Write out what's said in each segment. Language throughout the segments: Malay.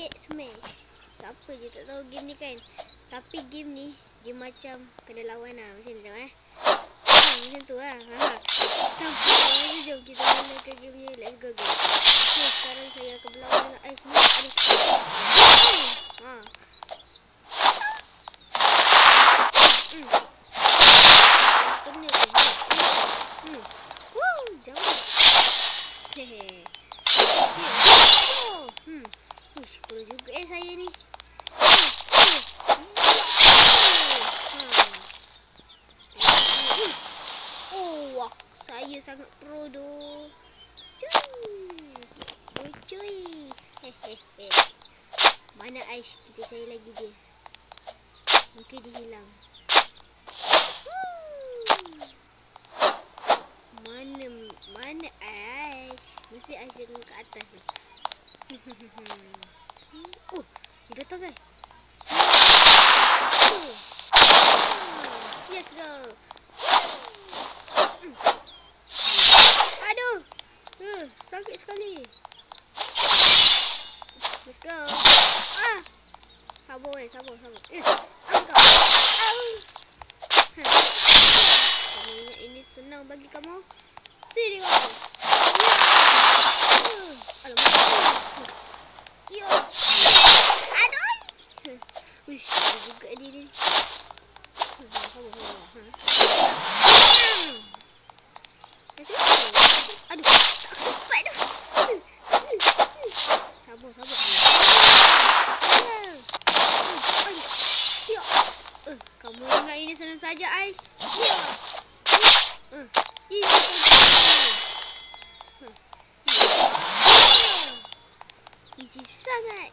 sikit smash. Siapa je tak tahu game ni kan. Tapi game ni dia macam kena lawan lah. Macam ni tengok macam tu lah. Jom kita mulakan game ni. Let's go guys. Okay, sekarang saya akan berlawan dengan Ais ni. Kena jauh. Hehe. Ush, kurang juga saya ni. Wah, saya sangat pro doh. Cuy. Hehehe. Mana Ais kita cari lagi dia. Mungkin dia hilang. Mana Ais? Mesti Ais dengan kat atas ni. Dia datang kan? Let's go. Aduh. Sakit sekali. Let's go. Sabar. Kamu ingat ini senang bagi kamu? Sini kamu. Alamak. Yo. Aduh. Uish, juga dia ni. Aduh, tak sempat dah. Sabar. Kamu ingat ini senang saja, Ais? Easy sangat.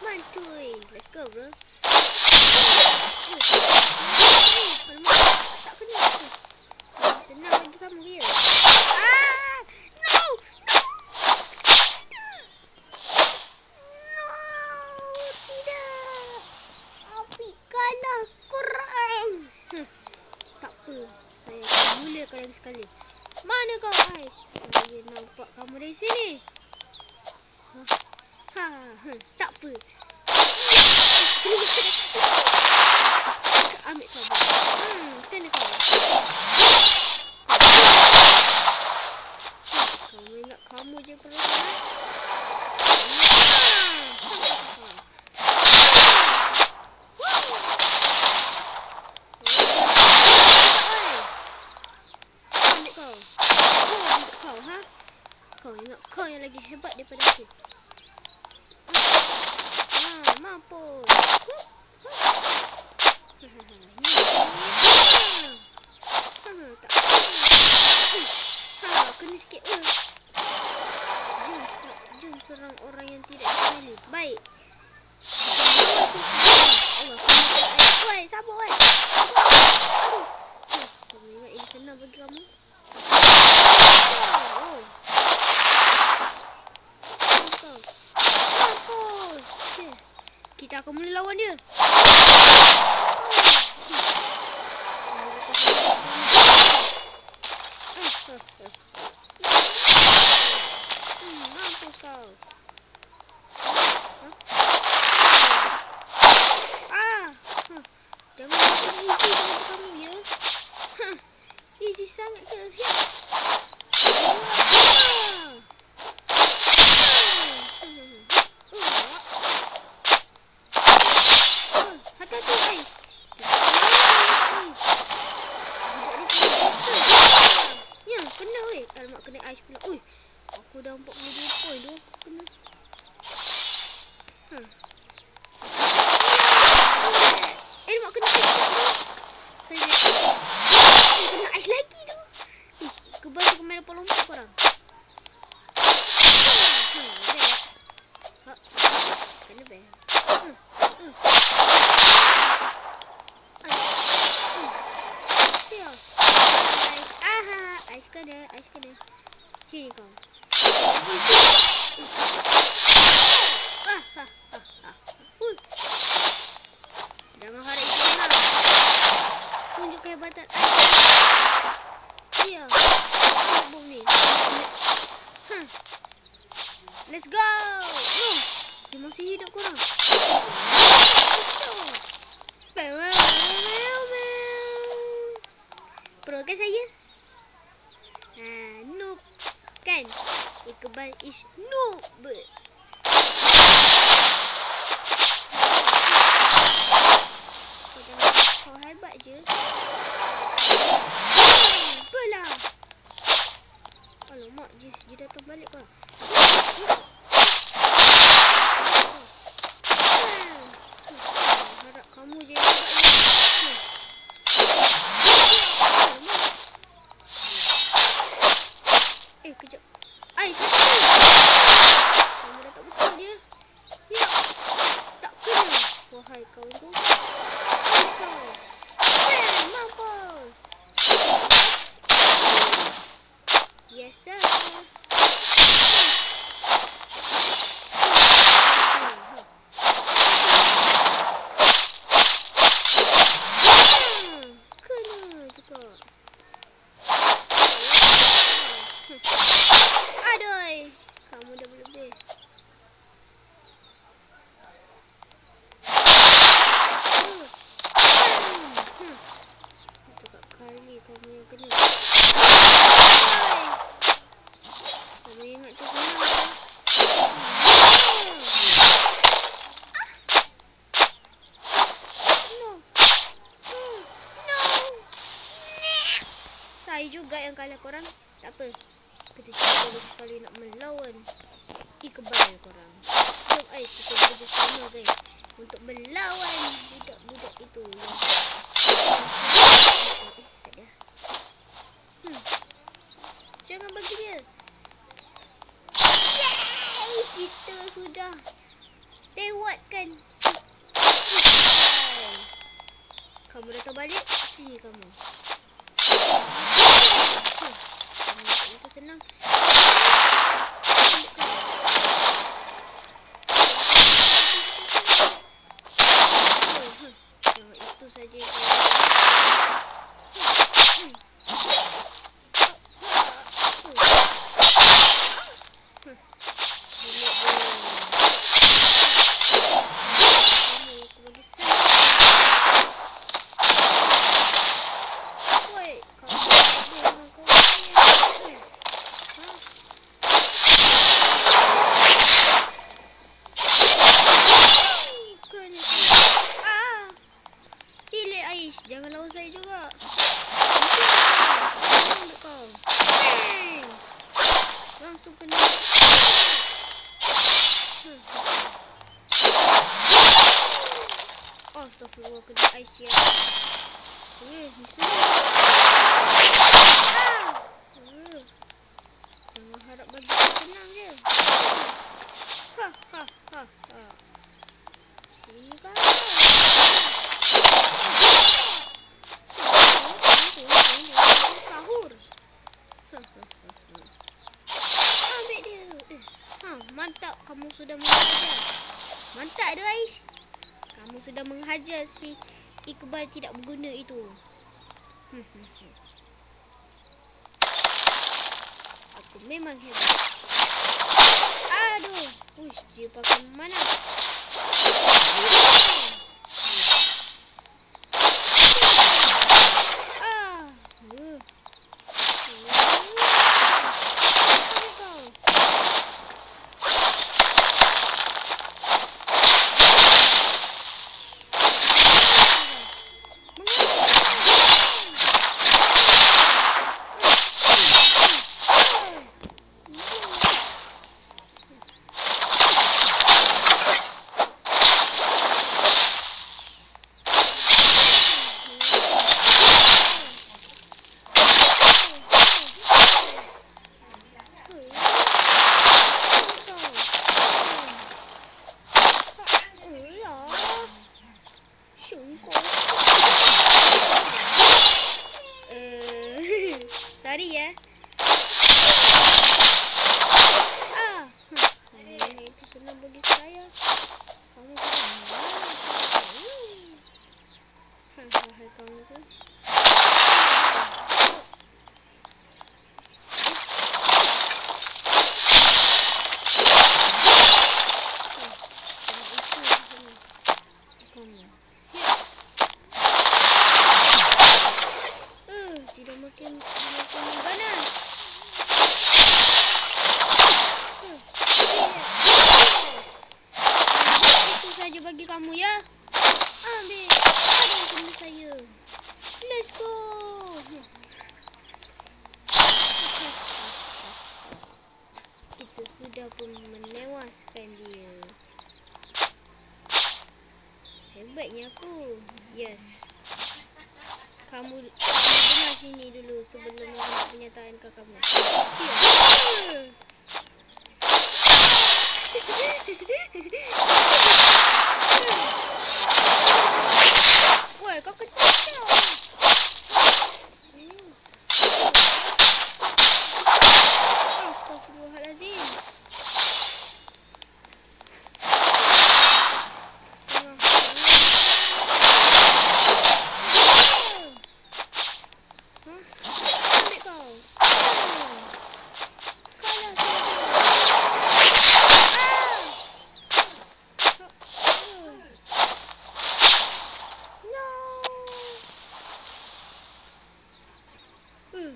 Mantul. Let's go, bro. Tak kena. Senang bagi kamu dia. No. Tidak. Afiq kalah kurang. Tak apa. Saya akan mulakan lagi sekali. Mana kau, Ais? Saya nampak kamu dari sini. Tak apa. Ambil sabar. Kena kau. Kamu ingat kamu je perlu sangat? Kau ingat kau yang lagi hebat daripada aku. Mampus. Tak kena sikit. Jom serang orang yang tidak dikenali. Baik. Woi, sabar woi. Kamu ingat ini senang bagi kamu? Kita akan mula lawan dia. Mampus kau. Jangan macam easy dengan kamu ya. Easy sangat ke? Hati-hati guys. Ya, kena weh. Alamak, kena Ais pula. Ui, aku dah 42 poin tu. Kena. Alamak, kena Ais pula. Saya kena Ais lagi tu. Ish, kebalik ke main lompat korang. Kena bel. Ais kena. Sini kau. Jangan harap itu menang. Tunjuk kehebatan Ais. Ya. Bom ni. Let's go. Dia masih hidup korang. Pro kan saya? Noob kan? Iqbal is noob. Kau hebat je. Apalah. Alamak, dia datang balik kau. Harap kamu je yang hebat je. Kejap. Aish, kamu dah tak betul dia. Ya, tak kena. Wahai kawanku. Kau. Mampus. Yes, sir. Kena juga. Aduh, kamu dah berlebih. Tegak kali kamu yang kena. Kamu ingat tu senang ke? No. Saya juga yang kalah korang. Tak apa. Kita cuba sekali nak melawan Iqbal korang. Jom Aish, kita bekerjasama guys untuk melawan budak-budak itu. Tak ada. Jangan bagi dia. Yay! Kita sudah lewatkan si Iqbal. Kamu datang balik, sini kamu. Itu senang. Jangan itu saja. Jangan lawan saya juga. Kau. Langsung kena. Astagfirullah, kena Aisyah. Bisa. Jangan harap bagi senang je. Sini kan. Sahur. Ambil dia. Mantap, kamu sudah menghajar. Mantap dia Aish. Kamu sudah menghajar si Iqbal tidak berguna itu. Aku memang hebat. Aduh. Uish, dia pakai mana? kamu ya. Ambil. Ada kena saya. Let's go. Kita sudah pun menewaskan dia. Hebatnya aku. Yes. Kamu dengar sini dulu sebelum membuat pernyataan ke kamu. Woi, kau kecil. Astagfirullahalazim.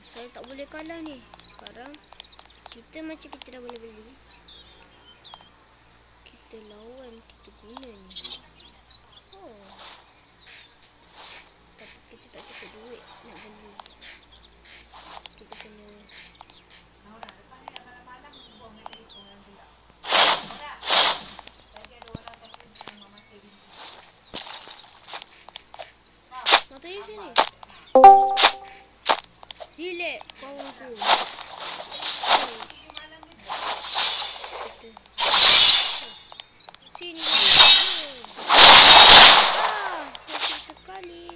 Saya tak boleh kalah ni. Sekarang kita macam kita dah boleh beli. Kita lawan kita guna ni. Oh. Tapi kita tak cukup duit nak beli. Kita kena mata di sini. Relax kawanku. Sini. Sakit sekali.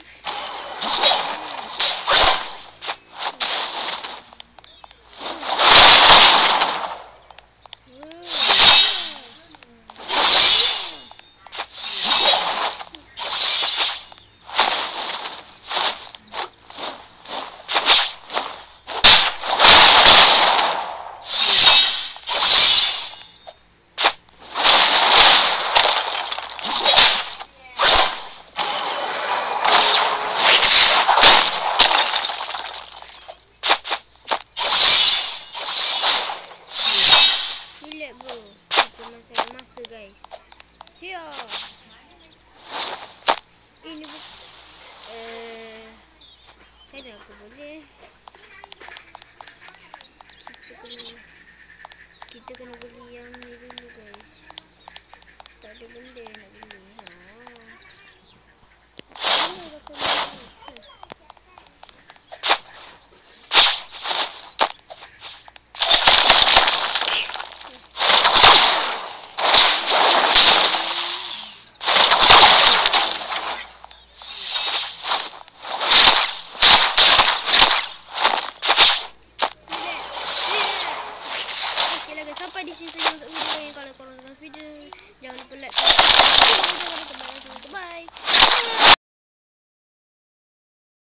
Bro, kita masih ada masa guys. Ya. Ini saya dah aku boleh. Kita kena beli yang ni dulu guys. Tak ada benda nak beli.